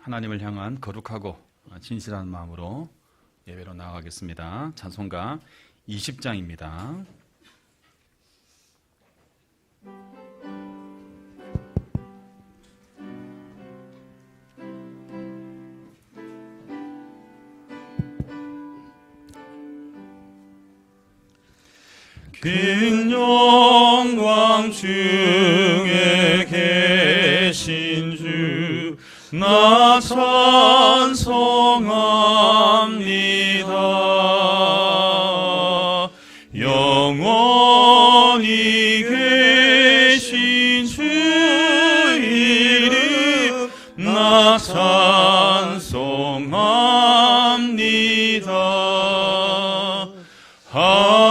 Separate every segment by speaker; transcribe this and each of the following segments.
Speaker 1: 하나님을 향한 거룩하고 진실한 마음으로 예배로 나아가겠습니다. 찬송가 20장입니다.
Speaker 2: 긴 영광 중에 계신 주 나 찬송합니다. 영원히 계신 주 이름 나 찬송합니다.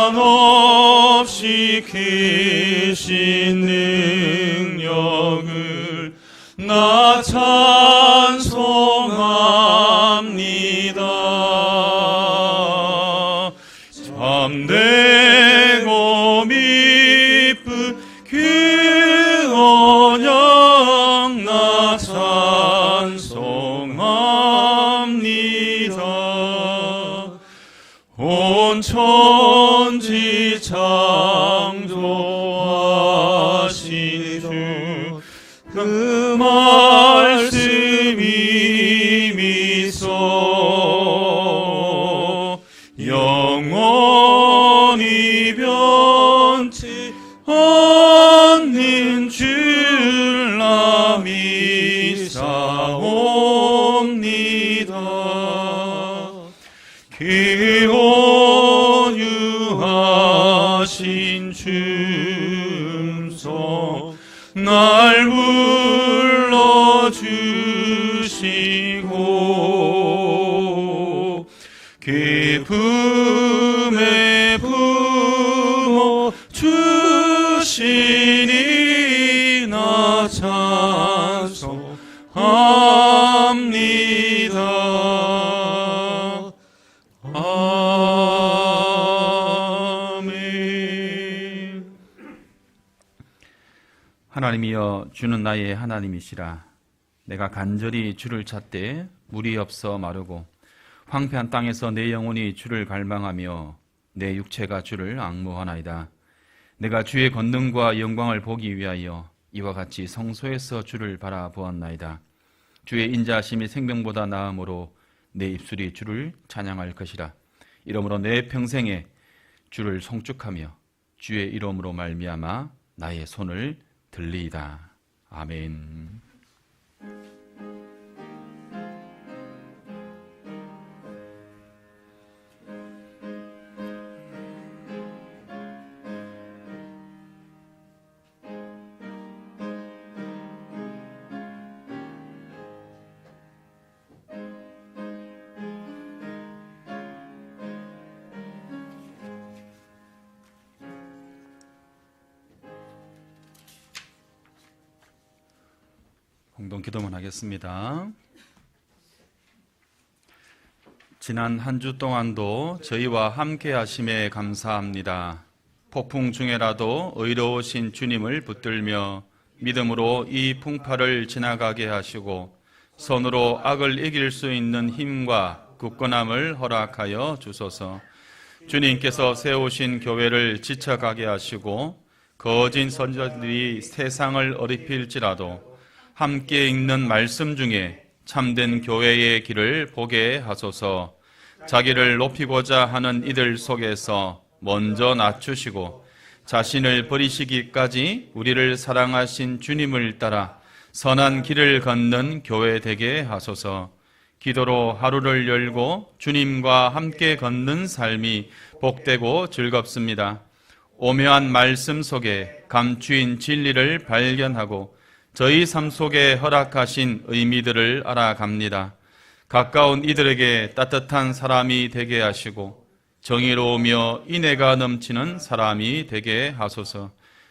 Speaker 2: 한없이 크신 능력을 나 찬송합니다. 참되고 미쁜 그 언약 나 찬송합니다. 온 천지 창조하신 주 그 말씀이 미소 영원히 변치 않는 줄 나 믿사옵니다. 그 온유하신 춤성 날 불러주시고 기쁨의 부모 주시니 나 찬송합니다. 아멘.
Speaker 1: 하나님이여 주는 나의 하나님이시라. 내가 간절히 주를 찾되 물이 없어 마르고 황폐한 땅에서 내 영혼이 주를 갈망하며 내 육체가 주를 앙모하나이다. 내가 주의 권능과 영광을 보기 위하여 이와 같이 성소에서 주를 바라보았나이다. 주의 인자하심이 생명보다 나음으로 내 입술이 주를 찬양할 것이라. 이러므로 내 평생에 주를 송축하며 주의 이름으로 말미암아 나의 손을 들리이다. 아멘. 공동 기도문 하겠습니다. 지난 한 주 동안도 저희와 함께 하심에 감사합니다. 폭풍 중에라도 의로우신 주님을 붙들며 믿음으로 이 풍파를 지나가게 하시고 손으로 악을 이길 수 있는 힘과 굳건함을 허락하여 주소서. 주님께서 세우신 교회를 지쳐가게 하시고 거짓 선지자들이 세상을 어리필지라도 함께 읽는 말씀 중에 참된 교회의 길을 보게 하소서. 자기를 높이고자 하는 이들 속에서 먼저 낮추시고 자신을 버리시기까지 우리를 사랑하신 주님을 따라 선한 길을 걷는 교회 되게 하소서. 기도로 하루를 열고 주님과 함께 걷는 삶이 복되고 즐겁습니다. 오묘한 말씀 속에 감추인 진리를 발견하고 저희 삶 속에 허락하신 의미들을 알아갑니다. 가까운 이들에게 따뜻한 사람이 되게 하시고 정의로우며 인애가 넘치는 사람이 되게 하소서.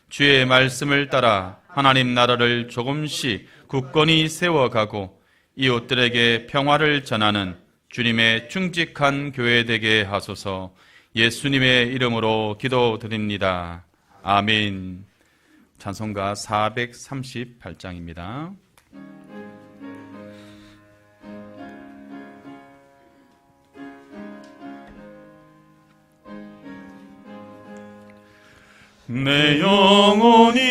Speaker 1: 주의 말씀을 따라 하나님 나라를 조금씩 굳건히 세워가고 이웃들에게 평화를 전하는 주님의 충직한 교회 되게 하소서. 예수님의 이름으로 기도드립니다. 아멘. 찬송가 438장입니다.
Speaker 2: 내 영혼이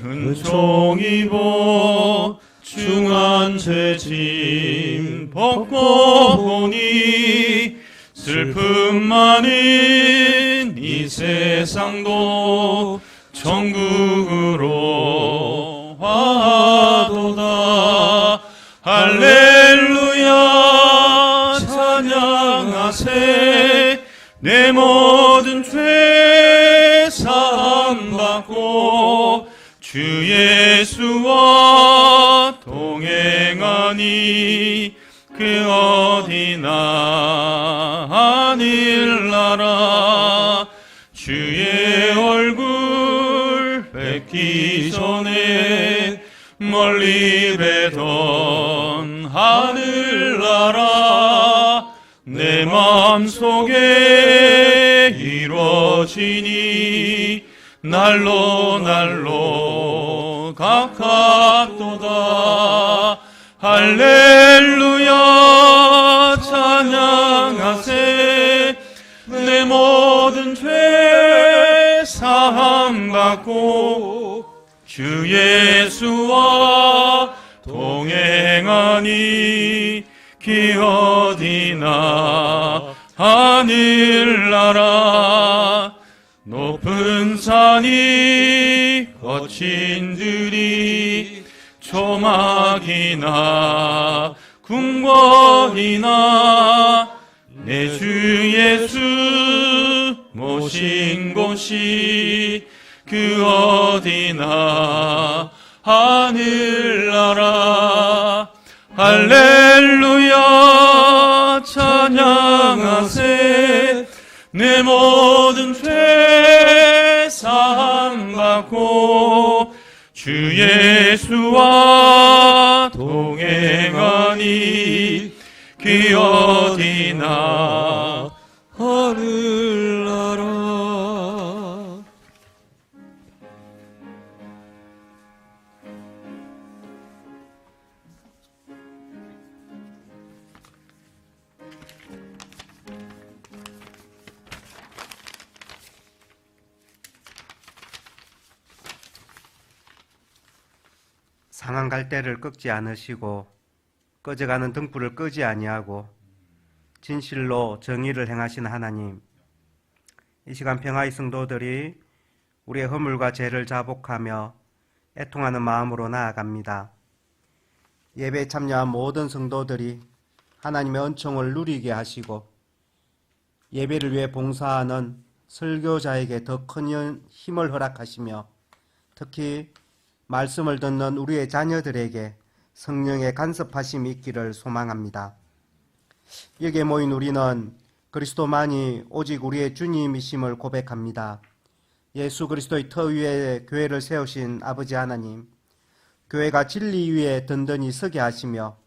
Speaker 2: 은총 입어 중한 죄짐 벗고 보니 슬픔 많은 이 세상도 천국으로 화도다. 할렐루야 찬양하세. 내 모든 죄 사함 받고 주 예수와 동행하니 그 어디나 하늘나라. 주의 얼굴 뵙기 전에 멀리 뵈던 하늘나라. 내 마음속에 이루어지니 날로 각각도다. 할렐루야 찬양하세. 내 모든 죄 사함 받고 주 예수와 동행하니 그 어디나 하늘나라. 높은 산이 거친 들이 초막이나 궁궐이나 내 주 예수 모신 곳이 그 어디나 하늘나라. 할렐루야 찬양하세. 내 모든 죄 사함 받고 주 예수와 동행하니 그 어디나 하늘나라.
Speaker 3: 상한 갈대를 꺾지 않으시고 꺼져가는 등불을 끄지 아니하고 진실로 정의를 행하시는 하나님, 이 시간 평화의 성도들이 우리의 허물과 죄를 자복하며 애통하는 마음으로 나아갑니다. 예배에 참여한 모든 성도들이 하나님의 은총을 누리게 하시고 예배를 위해 봉사하는 설교자에게 더 큰 힘을 허락하시며 특히 말씀을 듣는 우리의 자녀들에게 성령의 간섭하심이 있기를 소망합니다. 여기에 모인 우리는 그리스도만이 오직 우리의 주님이심을 고백합니다. 예수 그리스도의 터 위에 교회를 세우신 아버지 하나님, 교회가 진리 위에 든든히 서게 하시며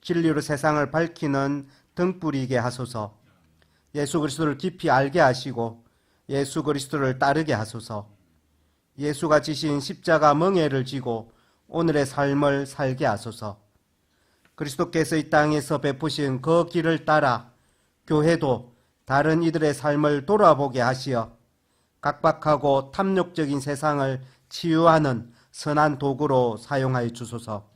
Speaker 3: 진리로 세상을 밝히는 등불이게 하소서. 예수 그리스도를 깊이 알게 하시고 예수 그리스도를 따르게 하소서. 예수가 지신 십자가 멍에를 지고 오늘의 삶을 살게 하소서. 그리스도께서 이 땅에서 베푸신 그 길을 따라 교회도 다른 이들의 삶을 돌아보게 하시어 각박하고 탐욕적인 세상을 치유하는 선한 도구로 사용하여 주소서.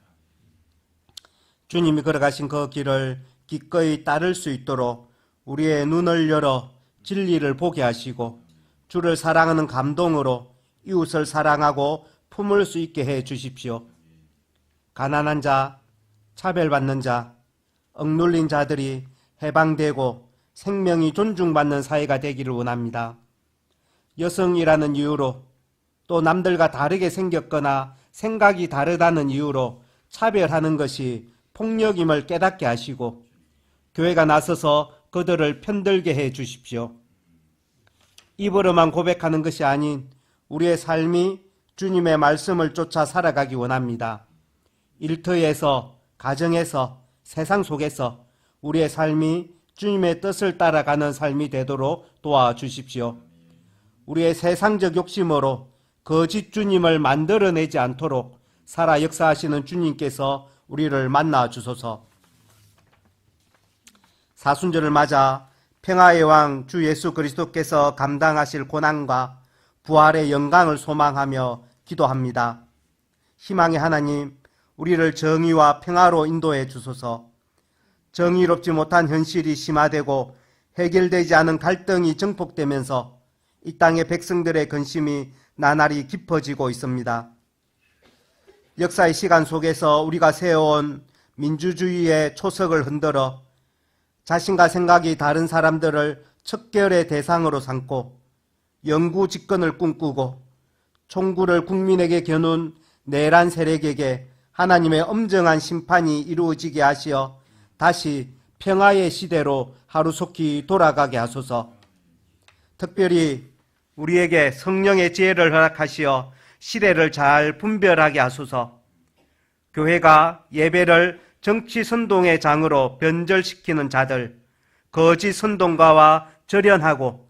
Speaker 3: 주님이 걸어가신 그 길을 기꺼이 따를 수 있도록 우리의 눈을 열어 진리를 보게 하시고 주를 사랑하는 감동으로 이웃을 사랑하고 품을 수 있게 해 주십시오. 가난한 자, 차별받는 자, 억눌린 자들이 해방되고 생명이 존중받는 사회가 되기를 원합니다. 여성이라는 이유로 또 남들과 다르게 생겼거나 생각이 다르다는 이유로 차별하는 것이 폭력임을 깨닫게 하시고 교회가 나서서 그들을 편들게 해 주십시오. 입으로만 고백하는 것이 아닌 우리의 삶이 주님의 말씀을 쫓아 살아가기 원합니다. 일터에서, 가정에서, 세상 속에서 우리의 삶이 주님의 뜻을 따라가는 삶이 되도록 도와주십시오. 우리의 세상적 욕심으로 거짓 주님을 만들어내지 않도록 살아 역사하시는 주님께서 우리를 만나 주소서. 사순절을 맞아 평화의 왕 주 예수 그리스도께서 감당하실 고난과 부활의 영광을 소망하며 기도합니다. 희망의 하나님, 우리를 정의와 평화로 인도해 주소서. 정의롭지 못한 현실이 심화되고 해결되지 않은 갈등이 증폭되면서 이 땅의 백성들의 근심이 나날이 깊어지고 있습니다. 역사의 시간 속에서 우리가 세워온 민주주의의 초석을 흔들어 자신과 생각이 다른 사람들을 척결의 대상으로 삼고 영구 집권을 꿈꾸고 총구를 국민에게 겨눈 내란 세력에게 하나님의 엄정한 심판이 이루어지게 하시어 다시 평화의 시대로 하루속히 돌아가게 하소서. 특별히 우리에게 성령의 지혜를 허락하시어 시대를 잘 분별하게 하소서. 교회가 예배를 정치 선동의 장으로 변절시키는 자들, 거짓 선동가와 절연하고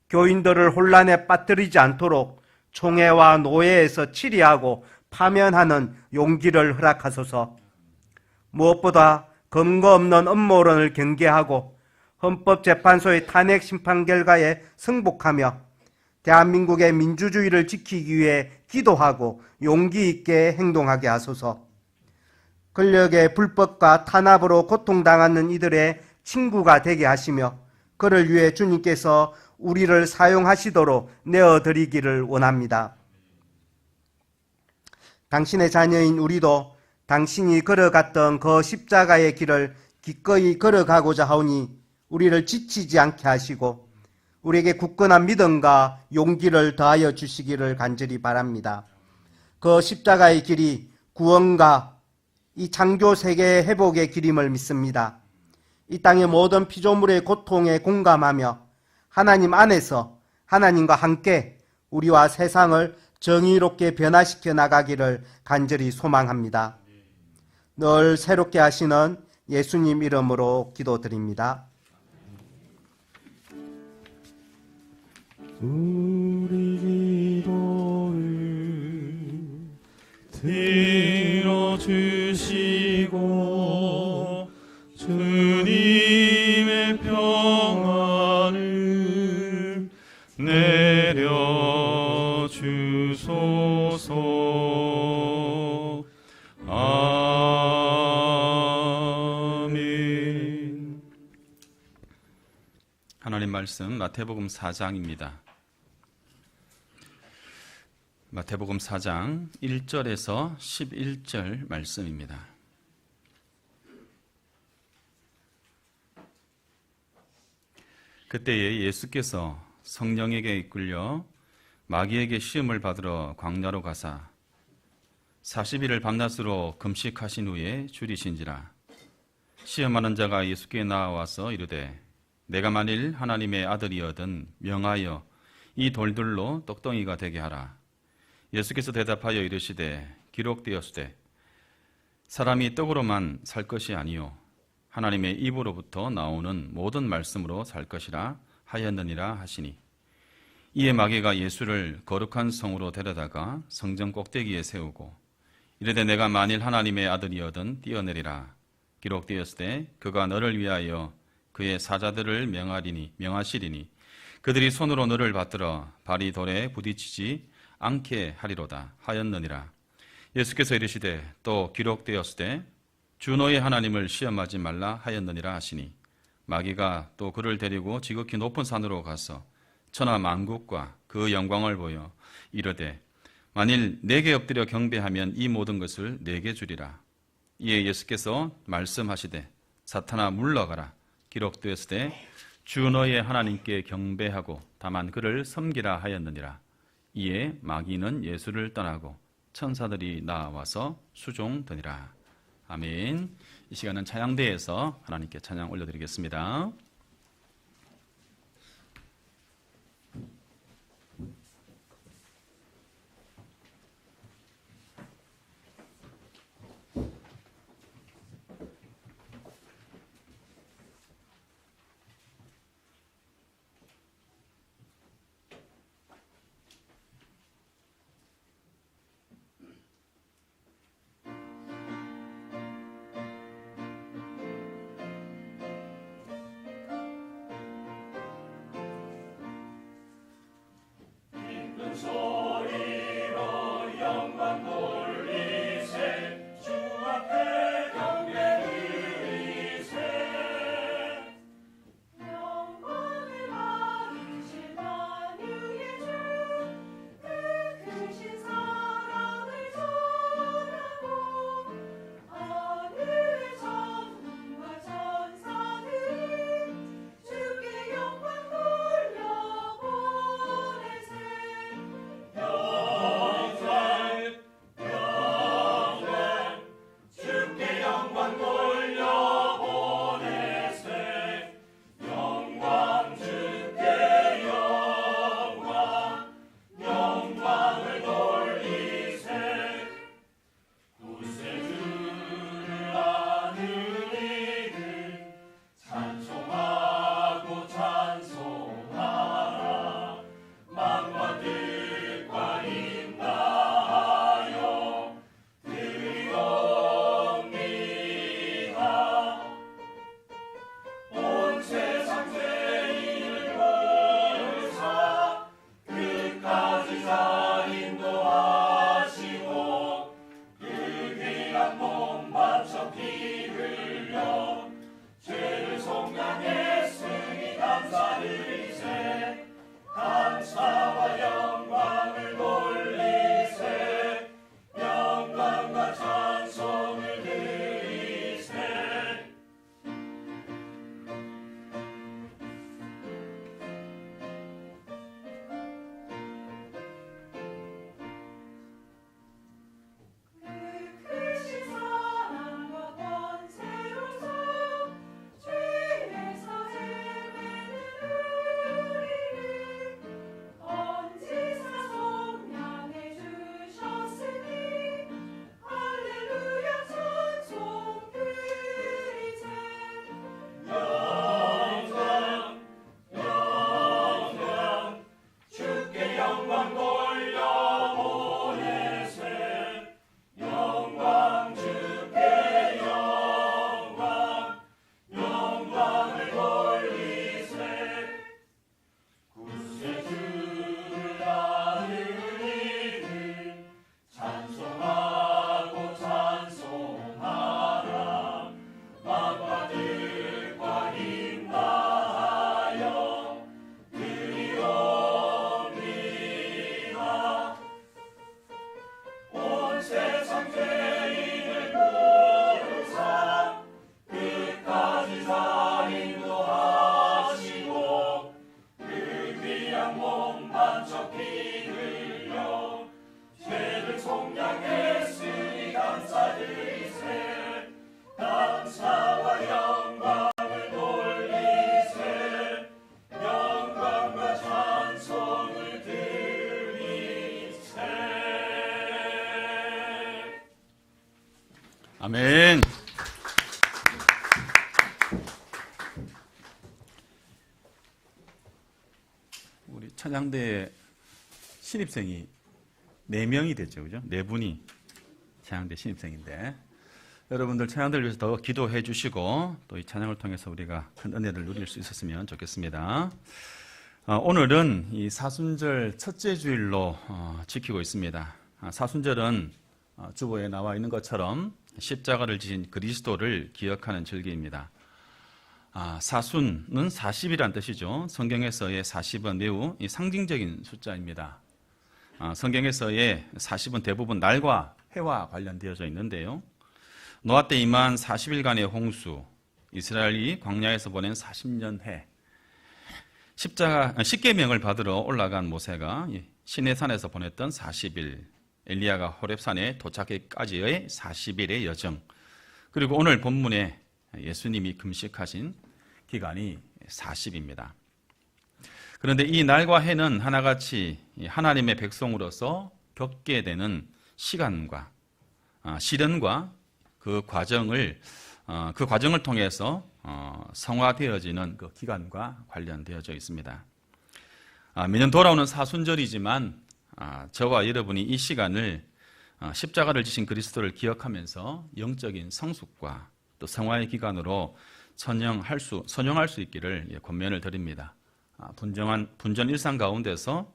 Speaker 3: 교인들을 혼란에 빠뜨리지 않도록 총회와 노예에서 치리하고 파면하는 용기를 허락하소서. 무엇보다 근거 없는 음모론을 경계하고 헌법재판소의 탄핵 심판 결과에 승복하며 대한민국의 민주주의를 지키기 위해 기도하고 용기 있게 행동하게 하소서. 권력의 불법과 탄압으로 고통당하는 이들의 친구가 되게 하시며 그를 위해 주님께서 우리를 사용하시도록 내어드리기를 원합니다. 당신의 자녀인 우리도 당신이 걸어갔던 그 십자가의 길을 기꺼이 걸어가고자 하오니 우리를 지치지 않게 하시고 우리에게 굳건한 믿음과 용기를 더하여 주시기를 간절히 바랍니다. 그 십자가의 길이 구원과 이 창조 세계의 회복의 길임을 믿습니다. 이 땅의 모든 피조물의 고통에 공감하며 하나님 안에서 하나님과 함께 우리와 세상을 정의롭게 변화시켜 나가기를 간절히 소망합니다. 늘 새롭게 하시는 예수님 이름으로 기도드립니다.
Speaker 2: 우리 기도를 들어주시고 주님의 평안을 내려주소서. 아멘.
Speaker 1: 하나님 말씀 마태복음 4장입니다. 마태복음 4장 1절에서 11절 말씀입니다. 그때에 예수께서 성령에게 이끌려 마귀에게 시험을 받으러 광야로 가사 40일을 밤낮으로 금식하신 후에 줄이신지라. 시험하는 자가 예수께 나와서 이르되 내가 만일 하나님의 아들이거든 명하여 이 돌들로 떡덩이가 되게 하라. 예수께서 대답하여 이르시되 기록되었으되 사람이 떡으로만 살 것이 아니요 하나님의 입으로부터 나오는 모든 말씀으로 살 것이라 하였느니라 하시니, 이에 마귀가 예수를 거룩한 성으로 데려다가 성전 꼭대기에 세우고 이르되 내가 만일 하나님의 아들이거든 뛰어내리라. 기록되었으되 그가 너를 위하여 그의 사자들을 명하시리니 그들이 손으로 너를 받들어 발이 돌에 부딪히지 않게 하리로다 하였느니라. 예수께서 이르시되 또 기록되었으되 주 너의 하나님을 시험하지 말라 하였느니라 하시니, 마귀가 또 그를 데리고 지극히 높은 산으로 가서 천하 만국과 그 영광을 보여 이르되 만일 내게 엎드려 경배하면 이 모든 것을 내게 주리라. 이에 예수께서 말씀하시되 사탄아 물러가라. 기록되었으되 주 너의 하나님께 경배하고 다만 그를 섬기라 하였느니라. 이에 마귀는 예수를 떠나고 천사들이 나와서 수종드니라. 아멘. 이 시간은 찬양대에서 하나님께 찬양 올려드리겠습니다. 찬양대 신입생이 4명이 됐죠. 그죠? 4분이 찬양대 신입생인데 여러분들 찬양대를 위해서 더 기도해 주시고 또 이 찬양을 통해서 우리가 큰 은혜를 누릴 수 있었으면 좋겠습니다. 오늘은 이 사순절 첫째 주일로 지키고 있습니다. 사순절은 주보에 나와 있는 것처럼 십자가를 지신 그리스도를 기억하는 절기입니다. 사순은 40이란 뜻이죠. 성경에서의 40은 매우 상징적인 숫자입니다. 성경에서의 40은 대부분 날과 해와 관련되어져 있는데요. 노아 때 임한 40일간의 홍수, 이스라엘이 광야에서 보낸 40년 해, 십계명을 받으러 올라간 모세가 시내산에서 보냈던 40일, 엘리야가 호렙산에 도착하기까지의 40일의 여정, 그리고 오늘 본문에 예수님이 금식하신 기간이 40입니다. 그런데 이 날과 해는 하나같이 하나님의 백성으로서 겪게 되는 시간과 시련과 그 과정을 통해서 성화되어지는 그 기간과 관련되어져 있습니다. 매년 돌아오는 사순절이지만 저와 여러분이 이 시간을 십자가를 지신 그리스도를 기억하면서 영적인 성숙과 또 성화의 기간으로 선용할 수 있기를 권면을 드립니다. 분전 일상 가운데서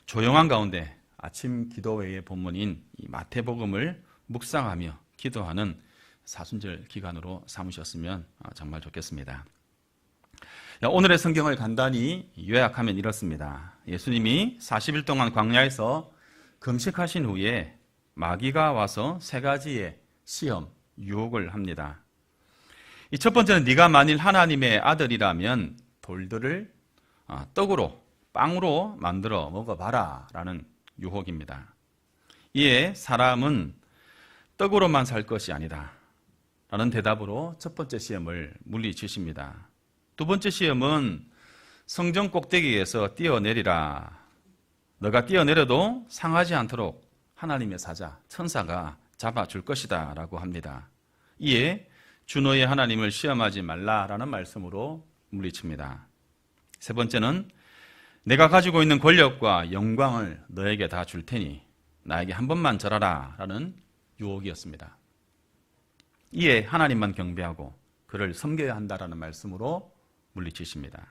Speaker 1: 조용한 가운데 아침 기도회의 본문인 이 마태복음을 묵상하며 기도하는 사순절 기간으로 삼으셨으면 정말 좋겠습니다. 오늘의 성경을 간단히 요약하면 이렇습니다. 예수님이 40일 동안 광야에서 금식하신 후에 마귀가 와서 3가지의 시험, 유혹을 합니다. 이 첫 번째는 네가 만일 하나님의 아들이라면 돌들을 떡으로, 빵으로 만들어 먹어봐라 라는 유혹입니다. 이에 사람은 떡으로만 살 것이 아니다 라는 대답으로 첫 번째 시험을 물리치십니다. 두 번째 시험은 성전 꼭대기에서 뛰어내리라. 너가 뛰어내려도 상하지 않도록 하나님의 사자, 천사가 잡아줄 것이다 라고 합니다. 이에 주 너의 하나님을 시험하지 말라라는 말씀으로 물리칩니다. 세 번째는 내가 가지고 있는 권력과 영광을 너에게 다 줄 테니 나에게 한 번만 절하라 라는 유혹이었습니다. 이에 하나님만 경배하고 그를 섬겨야 한다라는 말씀으로 물리치십니다.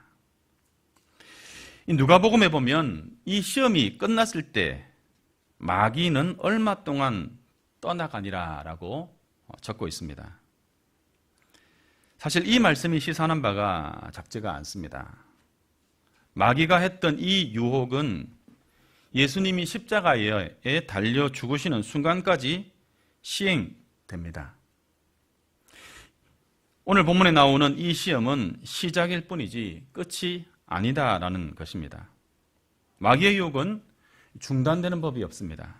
Speaker 1: 이 누가복음에 보면 이 시험이 끝났을 때 마귀는 얼마 동안 떠나가니라 라고 적고 있습니다. 사실 이 말씀이 시사하는 바가 작지가 않습니다. 마귀가 했던 이 유혹은 예수님이 십자가에 달려 죽으시는 순간까지 시행됩니다. 오늘 본문에 나오는 이 시험은 시작일 뿐이지 끝이 아니다라는 것입니다. 마귀의 유혹은 중단되는 법이 없습니다.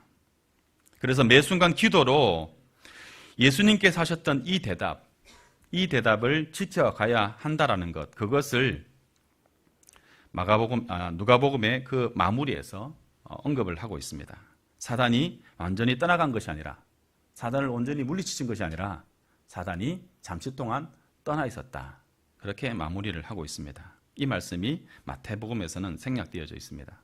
Speaker 1: 그래서 매 순간 기도로 예수님께서 하셨던 이 대답을 지켜가야 한다라는 것, 그것을 누가복음의 그 마무리에서 언급을 하고 있습니다. 사단이 완전히 떠나간 것이 아니라, 사단을 온전히 물리치신 것이 아니라 사단이 잠시 동안 떠나 있었다. 그렇게 마무리를 하고 있습니다. 이 말씀이 마태복음에서는 생략되어져 있습니다.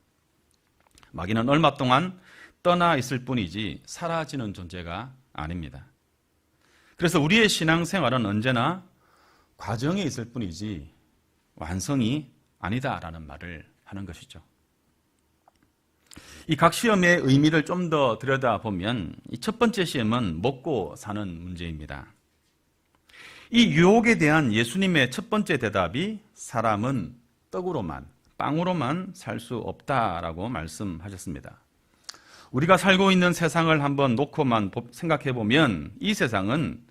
Speaker 1: 마귀는 얼마 동안 떠나 있을 뿐이지 사라지는 존재가 아닙니다. 그래서 우리의 신앙생활은 언제나 과정에 있을 뿐이지 완성이 아니다라는 말을 하는 것이죠. 이 각 시험의 의미를 좀 더 들여다보면 이 첫 번째 시험은 먹고 사는 문제입니다. 이 유혹에 대한 예수님의 첫 번째 대답이 사람은 떡으로만, 빵으로만 살 수 없다라고 말씀하셨습니다. 우리가 살고 있는 세상을 한번 놓고만 생각해 보면 이 세상은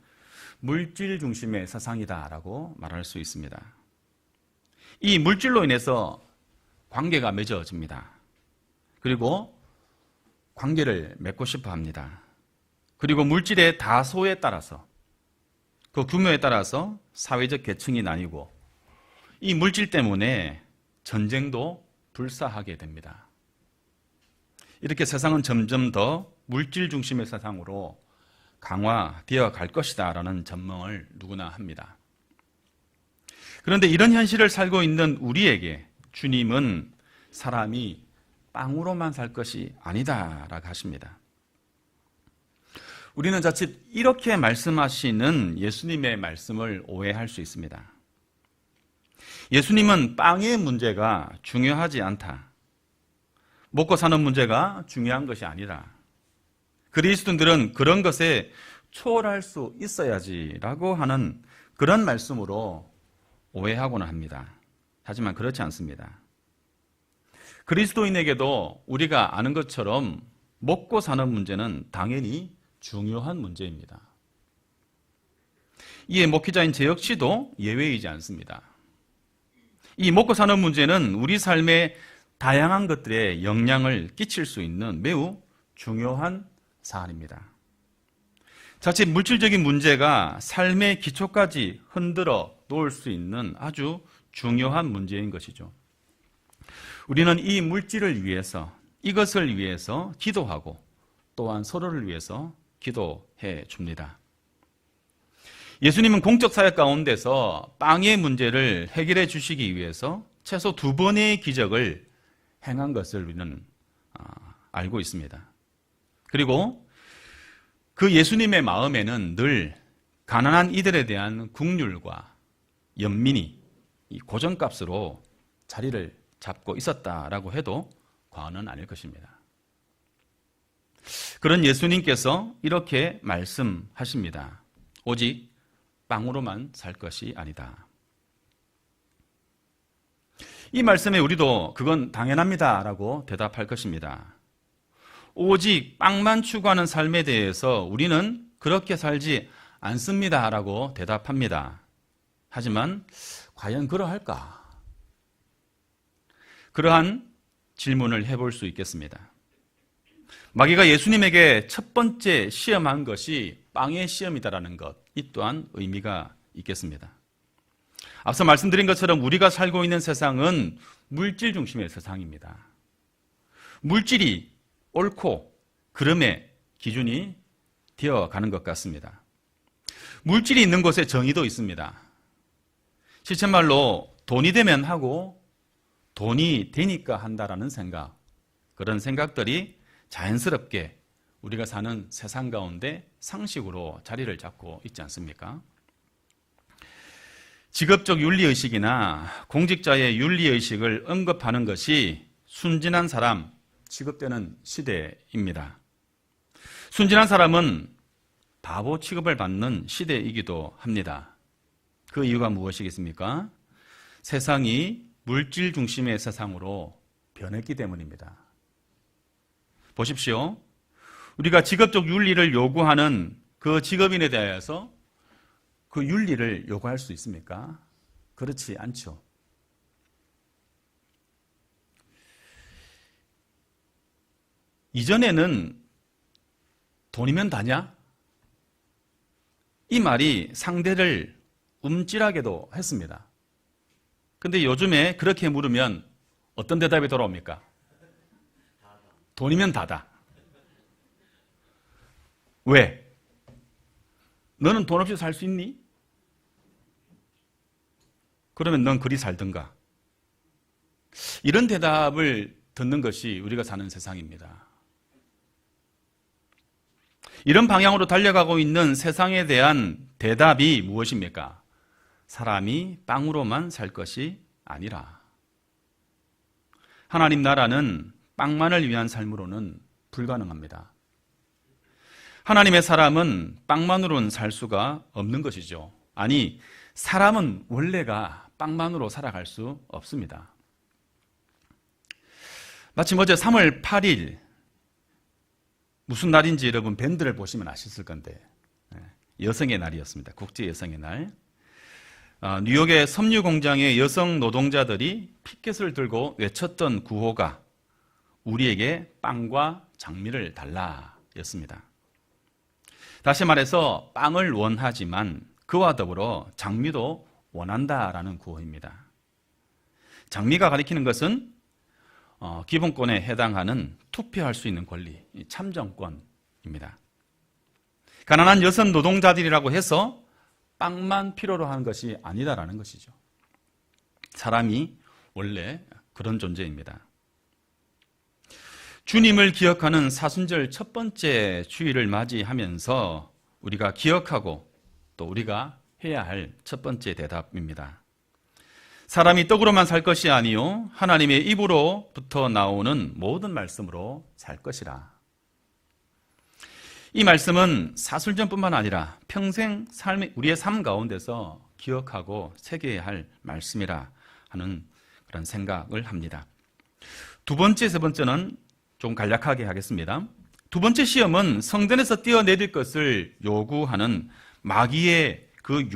Speaker 1: 물질 중심의 세상이다라고 말할 수 있습니다. 이 물질로 인해서 관계가 맺어집니다. 그리고 관계를 맺고 싶어 합니다. 그리고 물질의 다소에 따라서, 그 규모에 따라서 사회적 계층이 나뉘고 이 물질 때문에 전쟁도 불사하게 됩니다. 이렇게 세상은 점점 더 물질 중심의 세상으로 강화되어 갈 것이다 라는 전망을 누구나 합니다. 그런데 이런 현실을 살고 있는 우리에게 주님은 사람이 빵으로만 살 것이 아니다라고 하십니다. 우리는 자칫 이렇게 말씀하시는 예수님의 말씀을 오해할 수 있습니다. 예수님은 빵의 문제가 중요하지 않다. 먹고 사는 문제가 중요한 것이 아니라 그리스도인들은 그런 것에 초월할 수 있어야지라고 하는 그런 말씀으로 오해하고는 합니다. 하지만 그렇지 않습니다. 그리스도인에게도 우리가 아는 것처럼 먹고 사는 문제는 당연히 중요한 문제입니다. 이에 목회자인 제 역시도 예외이지 않습니다. 이 먹고 사는 문제는 우리 삶의 다양한 것들에 영향을 끼칠 수 있는 매우 중요한 사안입니다. 자칫 물질적인 문제가 삶의 기초까지 흔들어 놓을 수 있는 아주 중요한 문제인 것이죠. 우리는 이 물질을 위해서, 이것을 위해서 기도하고 또한 서로를 위해서 기도해 줍니다. 예수님은 공적 사역 가운데서 빵의 문제를 해결해 주시기 위해서 최소 2번의 기적을 행한 것을 우리는 알고 있습니다. 그리고 그 예수님의 마음에는 늘 가난한 이들에 대한 국률과 연민이 이 고정값으로 자리를 잡고 있었다라고 해도 과언은 아닐 것입니다. 그런 예수님께서 이렇게 말씀하십니다. 오직 빵으로만 살 것이 아니다. 이 말씀에 우리도 그건 당연합니다라고 대답할 것입니다. 오직 빵만 추구하는 삶에 대해서 우리는 그렇게 살지 않습니다라고 대답합니다. 하지만 과연 그러할까? 그러한 질문을 해볼 수 있겠습니다. 마귀가 예수님에게 첫 번째 시험한 것이 빵의 시험이다라는 것, 이 또한 의미가 있겠습니다. 앞서 말씀드린 것처럼 우리가 살고 있는 세상은 물질 중심의 세상입니다. 물질이 옳고 그름의 기준이 되어가는 것 같습니다. 물질이 있는 곳에 정의도 있습니다. 실천말로 돈이 되면 하고 돈이 되니까 한다라는 생각, 그런 생각들이 자연스럽게 우리가 사는 세상 가운데 상식으로 자리를 잡고 있지 않습니까? 직업적 윤리의식이나 공직자의 윤리의식을 언급하는 것이 순진한 사람 취급되는 시대입니다. 순진한 사람은 바보 취급을 받는 시대이기도 합니다. 그 이유가 무엇이겠습니까? 세상이 물질 중심의 세상으로 변했기 때문입니다. 보십시오. 우리가 직업적 윤리를 요구하는 그 직업인에 대해서 그 윤리를 요구할 수 있습니까? 그렇지 않죠. 이전에는 돈이면 다냐? 이 말이 상대를 움찔하게도 했습니다. 근데 요즘에 그렇게 물으면 어떤 대답이 돌아옵니까? 돈이면 다다. 왜? 너는 돈 없이 살 수 있니? 그러면 넌 그리 살든가. 이런 대답을 듣는 것이 우리가 사는 세상입니다. 이런 방향으로 달려가고 있는 세상에 대한 대답이 무엇입니까? 사람이 빵으로만 살 것이 아니라 하나님 나라는 빵만을 위한 삶으로는 불가능합니다. 하나님의 사람은 빵만으로는 살 수가 없는 것이죠. 아니, 사람은 원래가 빵만으로 살아갈 수 없습니다. 마침 어제 3월 8일 무슨 날인지 여러분 밴드를 보시면 아셨을 건데 여성의 날이었습니다. 국제 여성의 날. 뉴욕의 섬유 공장의 여성 노동자들이 피켓을 들고 외쳤던 구호가 우리에게 빵과 장미를 달라였습니다. 다시 말해서 빵을 원하지만 그와 더불어 장미도 원한다라는 구호입니다. 장미가 가리키는 것은 기본권에 해당하는 투표할 수 있는 권리, 참정권입니다. 가난한 여성 노동자들이라고 해서 빵만 필요로 하는 것이 아니다라는 것이죠. 사람이 원래 그런 존재입니다. 주님을 기억하는 사순절 첫 번째 주일을 맞이하면서 우리가 기억하고 또 우리가 해야 할 첫 번째 대답입니다. 사람이 떡으로만 살 것이 아니요 하나님의 입으로부터 나오는 모든 말씀으로 살 것이라. 이 말씀은 사순절뿐만 아니라 평생 우리의 삶 가운데서 기억하고 새겨야 할 말씀이라 하는 그런 생각을 합니다. 두 번째, 세 번째는 좀 간략하게 하겠습니다. 두 번째 시험은 성전에서 뛰어내릴 것을 요구하는 마귀의 그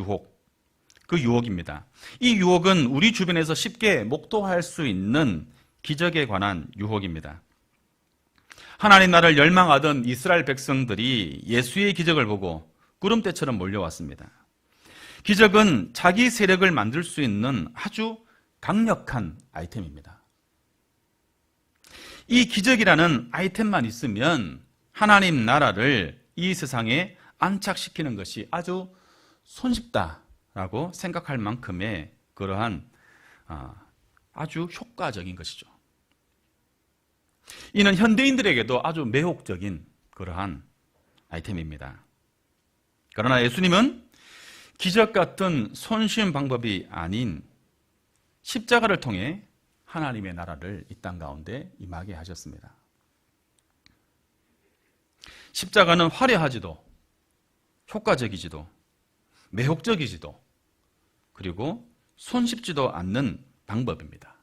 Speaker 1: 유혹입니다. 이 유혹은 우리 주변에서 쉽게 목도할 수 있는 기적에 관한 유혹입니다. 하나님 나라를 열망하던 이스라엘 백성들이 예수의 기적을 보고 구름대처럼 몰려왔습니다. 기적은 자기 세력을 만들 수 있는 아주 강력한 아이템입니다. 이 기적이라는 아이템만 있으면 하나님 나라를 이 세상에 안착시키는 것이 아주 손쉽다라고 생각할 만큼의 그러한 아주 효과적인 것이죠. 이는 현대인들에게도 아주 매혹적인 그러한 아이템입니다. 그러나 예수님은 기적 같은 손쉬운 방법이 아닌 십자가를 통해 하나님의 나라를 이 땅 가운데 임하게 하셨습니다. 십자가는 화려하지도 효과적이지도 매혹적이지도 그리고 손쉽지도 않는 방법입니다.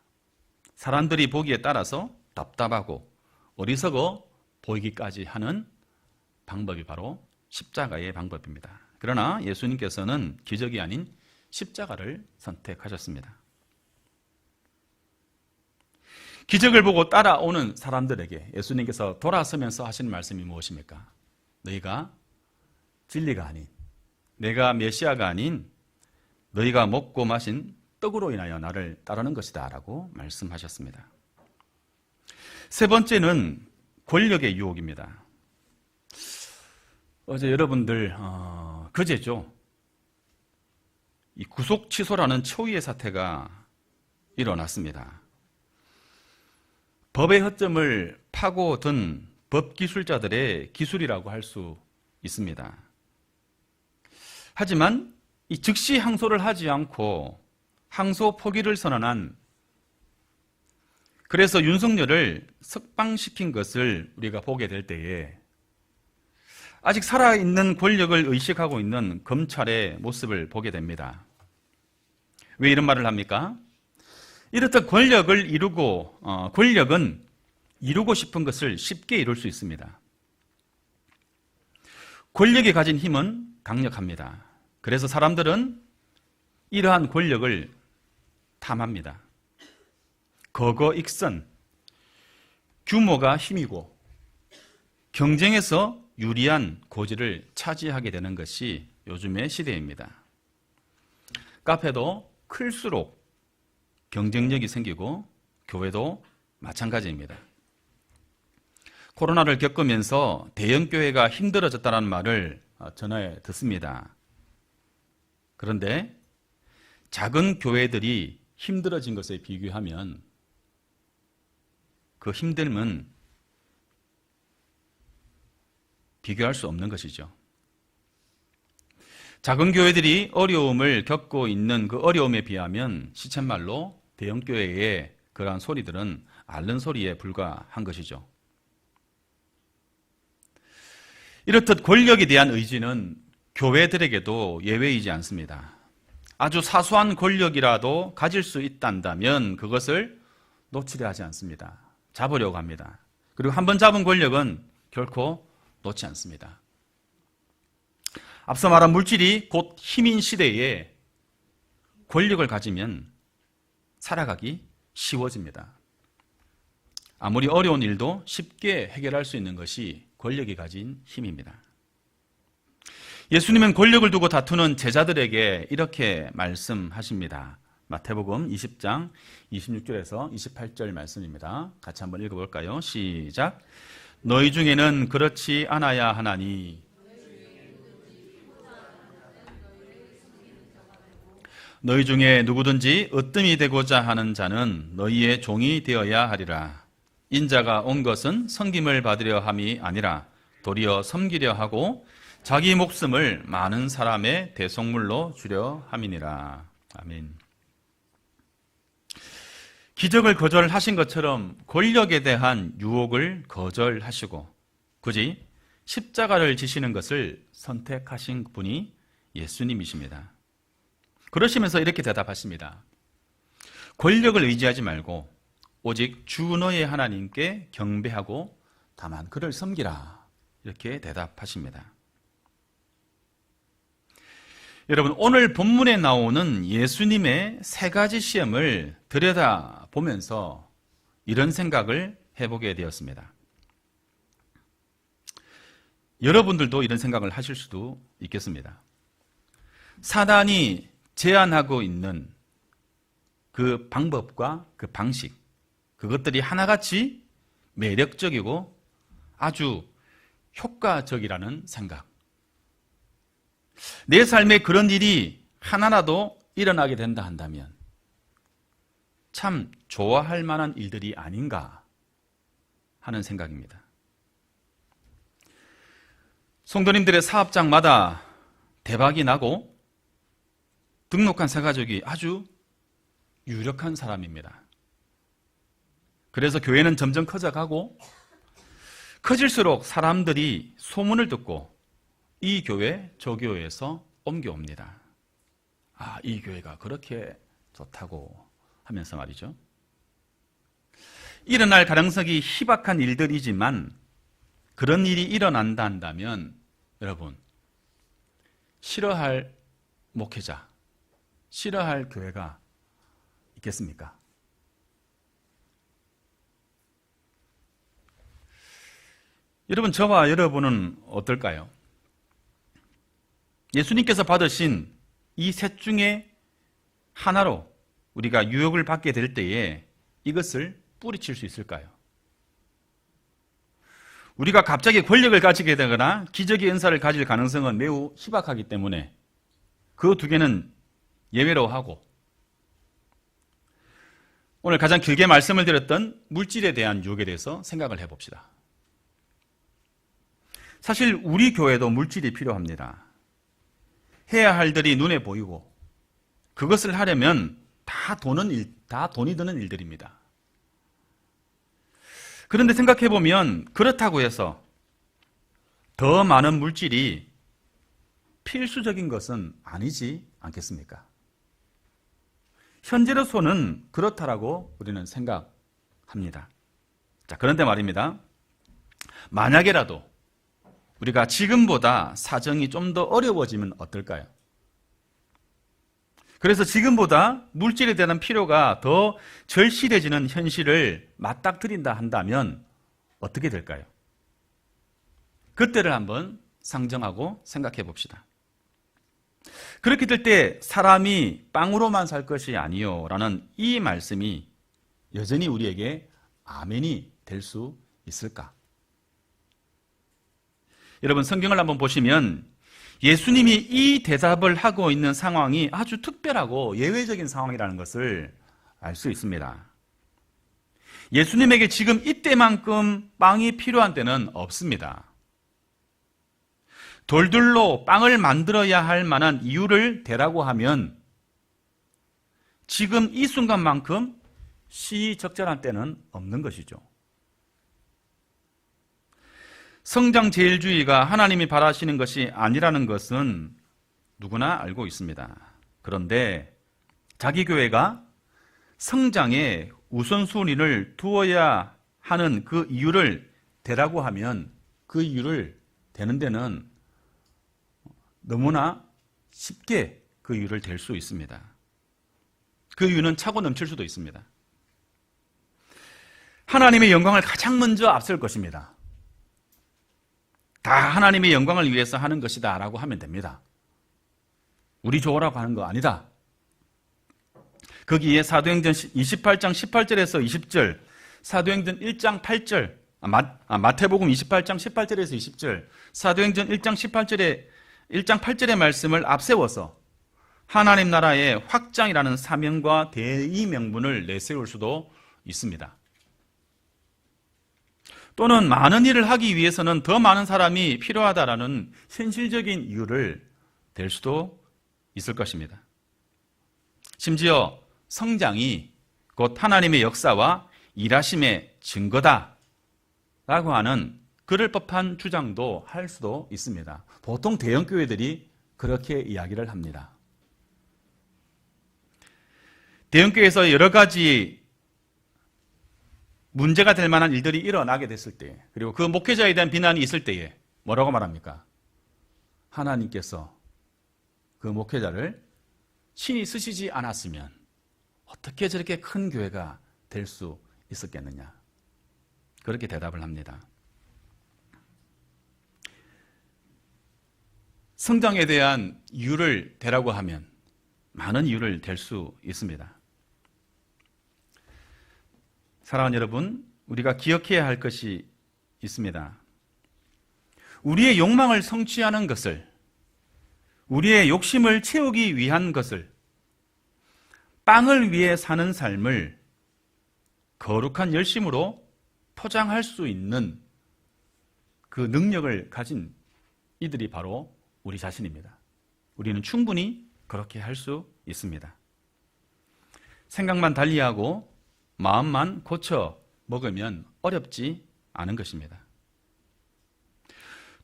Speaker 1: 사람들이 보기에 따라서 답답하고 어리석어 보이기까지 하는 방법이 바로 십자가의 방법입니다. 그러나 예수님께서는 기적이 아닌 십자가를 선택하셨습니다. 기적을 보고 따라오는 사람들에게 예수님께서 돌아서면서 하시는 말씀이 무엇입니까? 너희가 진리가 아닌, 내가 메시아가 아닌 너희가 먹고 마신 떡으로 인하여 나를 따르는 것이다 라고 말씀하셨습니다. 세 번째는 권력의 유혹입니다. 어제 여러분들 그제죠. 이 구속 취소라는 초유의 사태가 일어났습니다. 법의 허점을 파고든 법기술자들의 기술이라고 할 수 있습니다. 하지만 이 즉시 항소를 하지 않고 항소 포기를 선언한, 그래서 윤석열을 석방시킨 것을 우리가 보게 될 때에 아직 살아있는 권력을 의식하고 있는 검찰의 모습을 보게 됩니다. 왜 이런 말을 합니까? 이렇듯 권력은 이루고 싶은 것을 쉽게 이룰 수 있습니다. 권력이 가진 힘은 강력합니다. 그래서 사람들은 이러한 권력을 탐합니다. 거거익선, 규모가 힘이고 경쟁에서 유리한 고지를 차지하게 되는 것이 요즘의 시대입니다. 카페도 클수록 경쟁력이 생기고 교회도 마찬가지입니다. 코로나를 겪으면서 대형교회가 힘들어졌다는 말을 전해 듣습니다. 그런데 작은 교회들이 힘들어진 것에 비교하면 그 힘듦은 비교할 수 없는 것이죠. 작은 교회들이 어려움을 겪고 있는 그 어려움에 비하면 시쳇말로 대형교회의 그러한 소리들은 앓는 소리에 불과한 것이죠. 이렇듯 권력에 대한 의지는 교회들에게도 예외이지 않습니다. 아주 사소한 권력이라도 가질 수 있단다면 그것을 놓치려 하지 않습니다. 잡으려고 합니다. 그리고 한번 잡은 권력은 결코 놓지 않습니다. 앞서 말한 물질이 곧 힘인 시대에 권력을 가지면 살아가기 쉬워집니다. 아무리 어려운 일도 쉽게 해결할 수 있는 것이 권력이 가진 힘입니다. 예수님은 권력을 두고 다투는 제자들에게 이렇게 말씀하십니다. 마태복음 20장 26절에서 28절 말씀입니다. 같이 한번 읽어볼까요? 시작. 너희 중에는 그렇지 않아야 하나니 너희 중에 누구든지 으뜸이 되고자 하는 자는 너희의 종이 되어야 하리라. 인자가 온 것은 섬김을 받으려 함이 아니라 도리어 섬기려 하고 자기 목숨을 많은 사람의 대속물로 주려 함이니라. 아멘. 기적을 거절하신 것처럼 권력에 대한 유혹을 거절하시고 굳이 십자가를 지시는 것을 선택하신 분이 예수님이십니다. 그러시면서 이렇게 대답하십니다. 권력을 의지하지 말고 오직 주 너의 하나님께 경배하고 다만 그를 섬기라. 이렇게 대답하십니다. 여러분, 오늘 본문에 나오는 예수님의 세 가지 시험을 들여다보면서 이런 생각을 해보게 되었습니다. 여러분들도 이런 생각을 하실 수도 있겠습니다. 사단이 제안하고 있는 그 방법과 그 방식, 그것들이 하나같이 매력적이고 아주 효과적이라는 생각. 내 삶에 그런 일이 하나라도 일어나게 된다 한다면 참 좋아할 만한 일들이 아닌가 하는 생각입니다. 성도님들의 사업장마다 대박이 나고 등록한 새가족이 아주 유력한 사람입니다. 그래서 교회는 점점 커져가고 커질수록 사람들이 소문을 듣고 이 교회, 저 교회에서 옮겨옵니다. 아, 이 교회가 그렇게 좋다고 하면서 말이죠. 일어날 가능성이 희박한 일들이지만 그런 일이 일어난다 한다면 여러분, 싫어할 목회자, 싫어할 교회가 있겠습니까? 여러분, 저와 여러분은 어떨까요? 예수님께서 받으신 이 셋 중에 하나로 우리가 유혹을 받게 될 때에 이것을 뿌리칠 수 있을까요? 우리가 갑자기 권력을 가지게 되거나 기적의 은사를 가질 가능성은 매우 희박하기 때문에 그 두 개는 예외로 하고 오늘 가장 길게 말씀을 드렸던 물질에 대한 유혹에 대해서 생각을 해봅시다. 사실 우리 교회도 물질이 필요합니다. 해야 할 일들이 눈에 보이고 그것을 하려면 다 돈이 드는 일들입니다. 그런데 생각해보면 그렇다고 해서 더 많은 물질이 필수적인 것은 아니지 않겠습니까? 현재로서는 그렇다라고 우리는 생각합니다. 자, 그런데 말입니다. 만약에라도 우리가 지금보다 사정이 좀 더 어려워지면 어떨까요? 그래서 지금보다 물질에 대한 필요가 더 절실해지는 현실을 맞닥뜨린다 한다면 어떻게 될까요? 그때를 한번 상정하고 생각해 봅시다. 그렇게 될 때 사람이 빵으로만 살 것이 아니요 라는 이 말씀이 여전히 우리에게 아멘이 될 수 있을까? 여러분, 성경을 한번 보시면 예수님이 이 대답을 하고 있는 상황이 아주 특별하고 예외적인 상황이라는 것을 알 수 있습니다. 예수님에게 지금 이때만큼 빵이 필요한 때는 없습니다. 돌들로 빵을 만들어야 할 만한 이유를 대라고 하면 지금 이 순간만큼 시의적절한 때는 없는 것이죠. 성장제일주의가 하나님이 바라시는 것이 아니라는 것은 누구나 알고 있습니다. 그런데 자기 교회가 성장에 우선순위를 두어야 하는 그 이유를 대라고 하면 그 이유를 대는 데는 너무나 쉽게 그 이유를 댈 수 있습니다. 그 이유는 차고 넘칠 수도 있습니다. 하나님의 영광을 가장 먼저 앞설 것입니다. 다 하나님의 영광을 위해서 하는 것이다 라고 하면 됩니다. 우리 좋으라고 하는 거 아니다. 거기에 사도행전 28장 18절에서 20절, 사도행전 1장 8절, 마태복음 28장 18절에서 20절, 사도행전 1장 8절의 말씀을 앞세워서 하나님 나라의 확장이라는 사명과 대의 명분을 내세울 수도 있습니다. 또는 많은 일을 하기 위해서는 더 많은 사람이 필요하다라는 현실적인 이유를 댈 수도 있을 것입니다. 심지어 성장이 곧 하나님의 역사와 일하심의 증거다라고 하는 그럴 법한 주장도 할 수도 있습니다. 보통 대형 교회들이 그렇게 이야기를 합니다. 대형 교회에서 여러 가지 문제가 될 만한 일들이 일어나게 됐을 때, 그리고 그 목회자에 대한 비난이 있을 때에 뭐라고 말합니까? 하나님께서 그 목회자를 친히 쓰시지 않았으면 어떻게 저렇게 큰 교회가 될 수 있었겠느냐? 그렇게 대답을 합니다. 성장에 대한 이유를 대라고 하면 많은 이유를 댈 수 있습니다. 사랑하는 여러분, 우리가 기억해야 할 것이 있습니다. 우리의 욕망을 성취하는 것을, 우리의 욕심을 채우기 위한 것을, 빵을 위해 사는 삶을 거룩한 열심으로 포장할 수 있는 그 능력을 가진 이들이 바로 우리 자신입니다. 우리는 충분히 그렇게 할 수 있습니다. 생각만 달리하고 마음만 고쳐 먹으면 어렵지 않은 것입니다.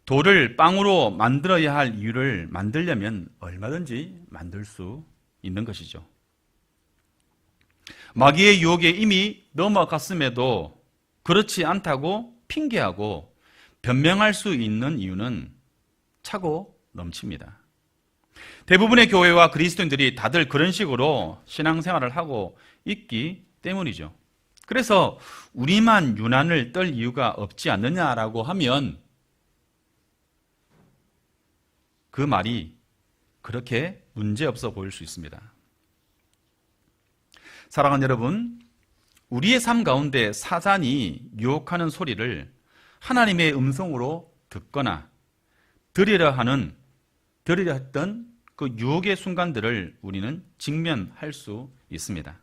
Speaker 1: 돌을 빵으로 만들어야 할 이유를 만들려면 얼마든지 만들 수 있는 것이죠. 마귀의 유혹에 이미 넘어갔음에도 그렇지 않다고 핑계하고 변명할 수 있는 이유는 차고 넘칩니다. 대부분의 교회와 그리스도인들이 다들 그런 식으로 신앙생활을 하고 있기 때문이죠. 그래서 우리만 유난을 떨 이유가 없지 않느냐라고 하면 그 말이 그렇게 문제없어 보일 수 있습니다. 사랑하는 여러분, 우리의 삶 가운데 사단이 유혹하는 소리를 하나님의 음성으로 듣거나 들으려 했던 그 유혹의 순간들을 우리는 직면할 수 있습니다.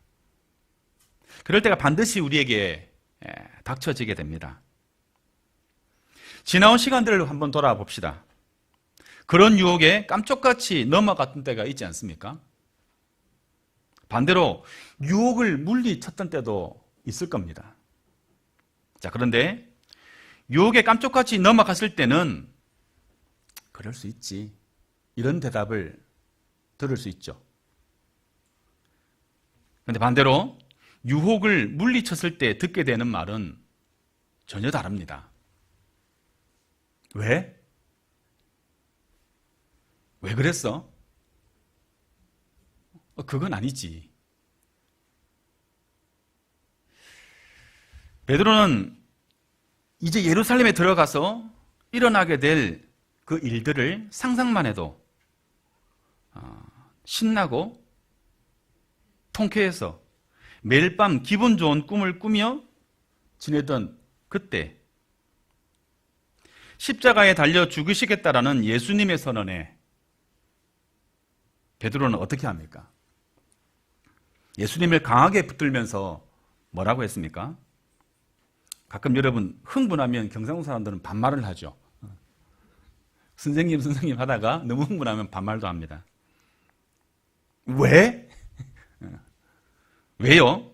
Speaker 1: 그럴 때가 반드시 우리에게 닥쳐지게 됩니다. 지나온 시간들을 한번 돌아봅시다. 그런 유혹에 깜짝같이 넘어갔던 때가 있지 않습니까? 반대로 유혹을 물리쳤던 때도 있을 겁니다. 자, 그런데 유혹에 깜짝같이 넘어갔을 때는 그럴 수 있지, 이런 대답을 들을 수 있죠. 그런데 반대로 유혹을 물리쳤을 때 듣게 되는 말은 전혀 다릅니다. 왜? 왜 그랬어? 그건 아니지. 베드로는 이제 예루살렘에 들어가서 일어나게 될 그 일들을 상상만 해도 신나고 통쾌해서 매일 밤 기분 좋은 꿈을 꾸며 지내던 그때 십자가에 달려 죽으시겠다라는 예수님의 선언에 베드로는 어떻게 합니까? 예수님을 강하게 붙들면서 뭐라고 했습니까? 가끔 여러분 흥분하면 경상도 사람들은 반말을 하죠. 선생님 하다가 너무 흥분하면 반말도 합니다. 왜? 왜요?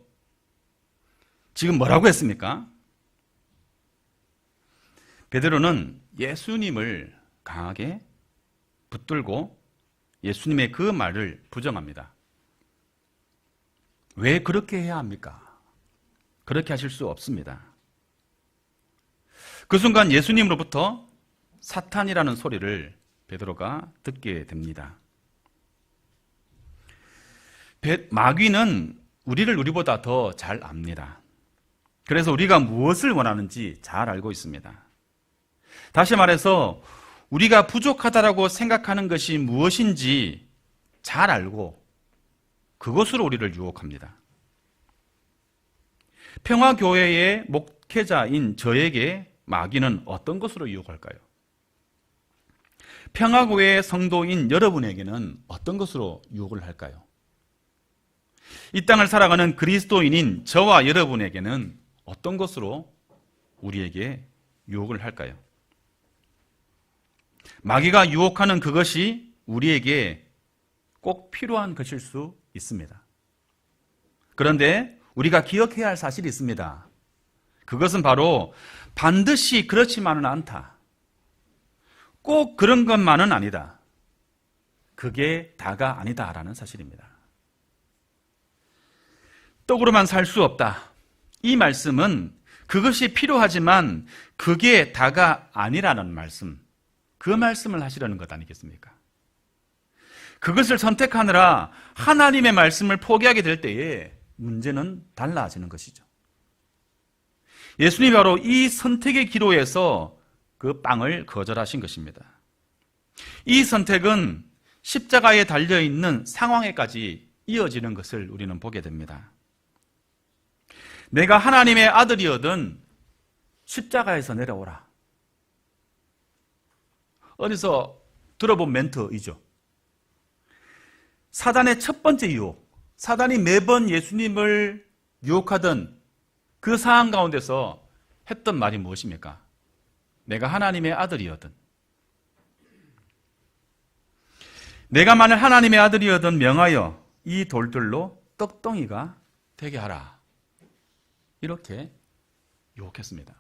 Speaker 1: 지금 뭐라고 했습니까? 베드로는 예수님을 강하게 붙들고 예수님의 그 말을 부정합니다. 왜 그렇게 해야 합니까? 그렇게 하실 수 없습니다. 그 순간 예수님으로부터 사탄이라는 소리를 베드로가 듣게 됩니다. 마귀는 우리를 우리보다 더 잘 압니다. 그래서 우리가 무엇을 원하는지 잘 알고 있습니다. 다시 말해서 우리가 부족하다라고 생각하는 것이 무엇인지 잘 알고 그것으로 우리를 유혹합니다. 평화교회의 목회자인 저에게 마귀는 어떤 것으로 유혹할까요? 평화교회의 성도인 여러분에게는 어떤 것으로 유혹을 할까요? 이 땅을 살아가는 그리스도인인 저와 여러분에게는 어떤 것으로 우리에게 유혹을 할까요? 마귀가 유혹하는 그것이 우리에게 꼭 필요한 것일 수 있습니다. 그런데 우리가 기억해야 할 사실이 있습니다. 그것은 바로 반드시 그렇지만은 않다. 꼭 그런 것만은 아니다. 그게 다가 아니다라는 사실입니다. 떡으로만 살 수 없다. 이 말씀은 그것이 필요하지만 그게 다가 아니라는 말씀, 그 말씀을 하시려는 것 아니겠습니까? 그것을 선택하느라 하나님의 말씀을 포기하게 될 때에 문제는 달라지는 것이죠. 예수님이 바로 이 선택의 기로에서 그 빵을 거절하신 것입니다. 이 선택은 십자가에 달려있는 상황에까지 이어지는 것을 우리는 보게 됩니다. 내가 하나님의 아들이거든 십자가에서 내려오라. 어디서 들어본 멘트이죠. 사단의 첫 번째 유혹, 사단이 매번 예수님을 유혹하던 그 상황 가운데서 했던 말이 무엇입니까? 내가 하나님의 아들이거든. 내가 만일 하나님의 아들이거든 명하여 이 돌들로 떡덩이가 되게 하라. 이렇게 유혹했습니다.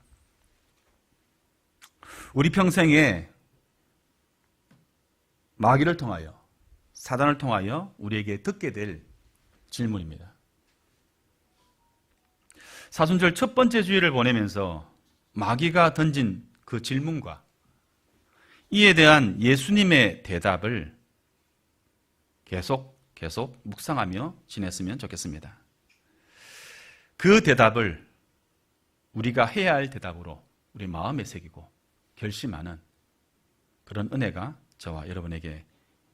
Speaker 1: 우리 평생에 마귀를 통하여, 사단을 통하여 우리에게 듣게 될 질문입니다. 사순절 첫 번째 주일을 보내면서 마귀가 던진 그 질문과 이에 대한 예수님의 대답을 계속 묵상하며 지냈으면 좋겠습니다. 그 대답을 우리가 해야 할 대답으로 우리 마음에 새기고 결심하는 그런 은혜가 저와 여러분에게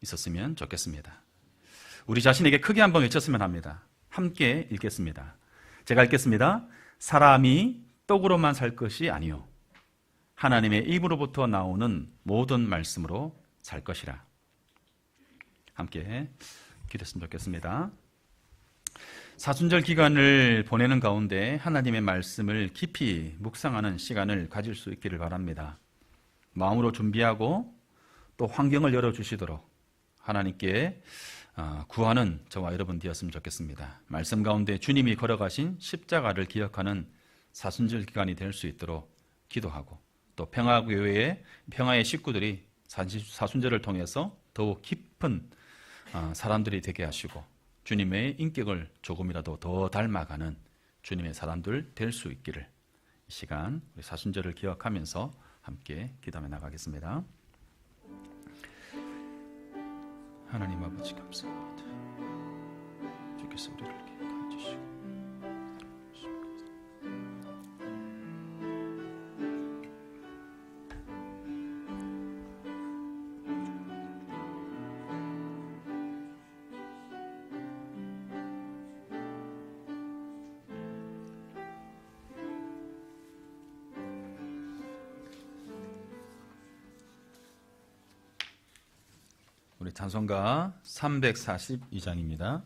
Speaker 1: 있었으면 좋겠습니다. 우리 자신에게 크게 한번 외쳤으면 합니다. 함께 읽겠습니다. 제가 읽겠습니다. 사람이 떡으로만 살 것이 아니요 하나님의 입으로부터 나오는 모든 말씀으로 살 것이라. 함께 기도했으면 좋겠습니다. 사순절 기간을 보내는 가운데 하나님의 말씀을 깊이 묵상하는 시간을 가질 수 있기를 바랍니다. 마음으로 준비하고 또 환경을 열어주시도록 하나님께 구하는 저와 여러분 되었으면 좋겠습니다. 말씀 가운데 주님이 걸어가신 십자가를 기억하는 사순절 기간이 될 수 있도록 기도하고 또 평화교회의 평화의 식구들이 사순절을 통해서 더욱 깊은 사람들이 되게 하시고 주님의 인격을 조금이라도 더 닮아가는 주님의 사람들 될 수 있기를 이 시간 우리 사순절을 기억하면서 함께 기도해 나가겠습니다. 하나님 아버지 감사합니다. 주께서 우리를 기억해 주시고 우리 찬송가 342장입니다.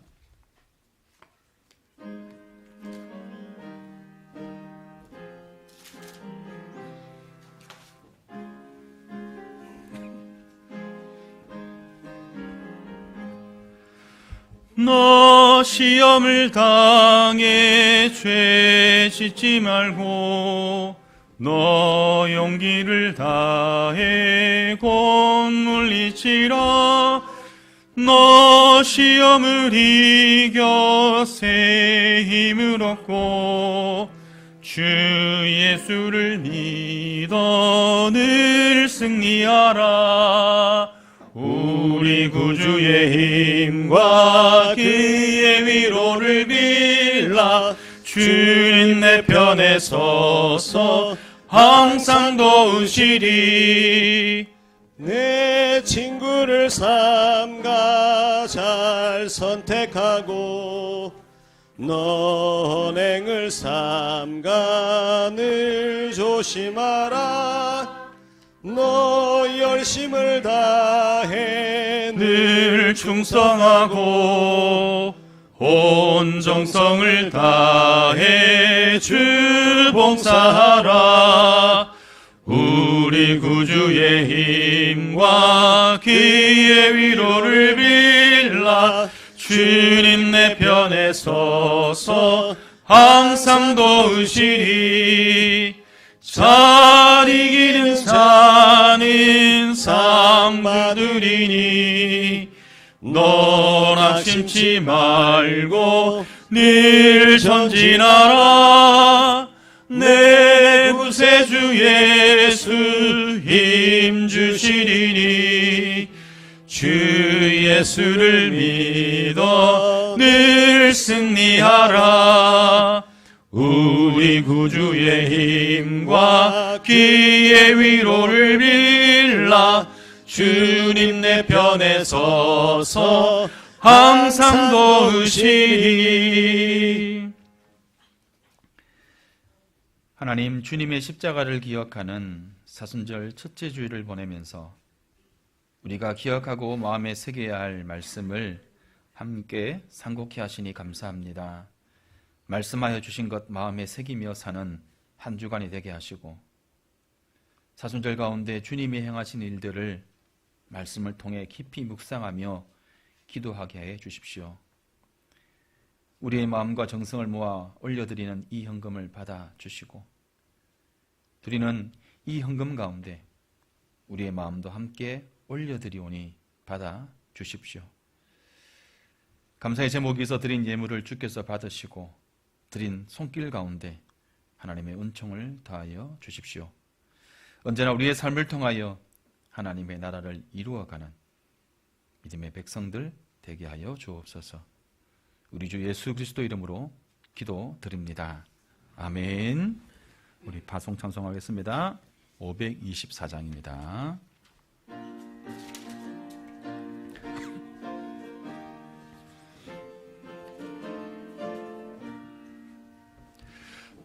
Speaker 2: 너 시험을 당해 죄 짓지 말고 너 용기를 다해 곧 물리치라. 너 시험을 이겨 새 힘을 얻고 주 예수를 믿어 늘 승리하라. 우리 구주의 힘과 그의 위로를 빌라. 주님 내 편에 서서 항상 도우시리.
Speaker 4: 내 친구를 삼가 잘 선택하고 너 언행을 삼가 늘 조심하라. 너 열심을 다해
Speaker 2: 늘 충성하고 온 온 정성을 다해 주 봉사하라. 우리 구주의 힘과 그의 위로를 빌라. 주님 내 편에 서서 항상 도우시리. 잘 이기는 자는 상 받으리니. 넌 낙심치 말고 늘 전진하라. 내 구세주 예수 힘 주시리니. 주 예수를 믿어 늘 승리하라. 우리 구주의 힘과 그의 위로를 빌라. 주님 내 편에 서서 항상 도우시리.
Speaker 1: 하나님, 주님의 십자가를 기억하는 사순절 첫째 주일을 보내면서 우리가 기억하고 마음에 새겨야 할 말씀을 함께 상고케 하시니 감사합니다. 말씀하여 주신 것 마음에 새기며 사는 한 주간이 되게 하시고, 사순절 가운데 주님이 행하신 일들을 말씀을 통해 깊이 묵상하며 기도하게 해 주십시오. 우리의 마음과 정성을 모아 올려드리는 이 헌금을 받아 주시고, 드리는 이 헌금 가운데 우리의 마음도 함께 올려드리오니 받아 주십시오. 감사의 제목에서 드린 예물을 주께서 받으시고 드린 손길 가운데 하나님의 은총을 다하여 주십시오. 언제나 우리의 삶을 통하여 하나님의 나라를 이루어가는 믿음의 백성들 되게 하여 주옵소서. 우리 주 예수 그리스도 이름으로 기도드립니다. 아멘. 우리 파송 찬송하겠습니다. 524장입니다.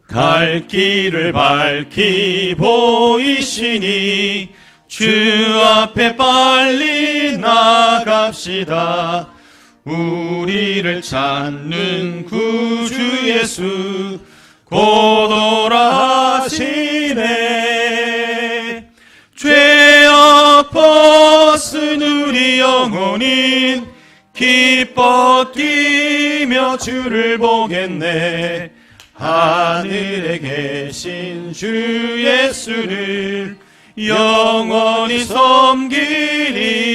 Speaker 2: 갈 길을 밝히 보이시니 주 앞에 빨리 나갑시다. 우리를 찾는 구주 예수 곧 오라 하시네. 죄악 벗은 우리 영혼인 기뻐 뛰며 주를 보겠네. 하늘에 계신 주 예수를 영원히 섬기리.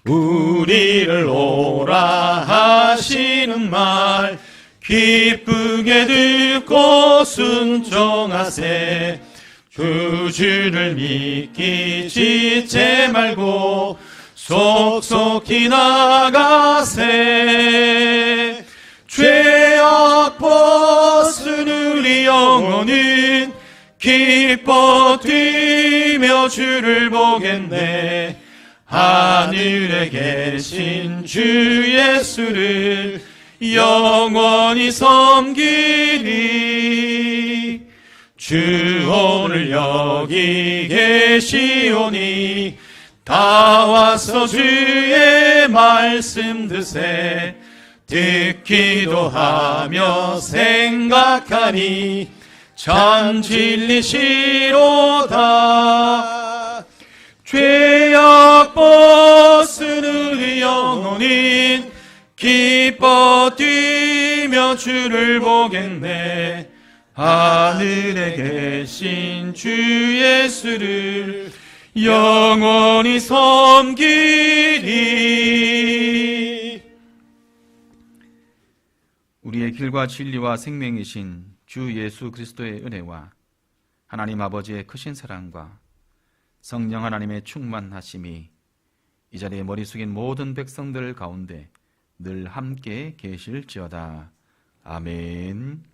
Speaker 2: 우리를 오라 하시는 말 기쁘게 듣고 순종하세. 주를 믿기 지체 말고 속속히 나가세. 죄악 벗은 우리 영혼은 기뻐 뛰며 주를 보겠네. 하늘에 계신 주 예수를 영원히 섬기리. 주 오늘 여기 계시오니 다 와서 주의 말씀 듣세. 듣기도 하며 생각하니 참 진리시로다. 죄악 벗은 우리 영혼인 기뻐 뛰며 주를 보겠네. 하늘에 계신 주 예수를 영원히 섬기리.
Speaker 1: 우리의 길과 진리와 생명이신 주 예수 그리스도의 은혜와 하나님 아버지의 크신 사랑과 성령 하나님의 충만하심이 이 자리에 머리 숙인 모든 백성들 가운데 늘 함께 계실지어다. 아멘.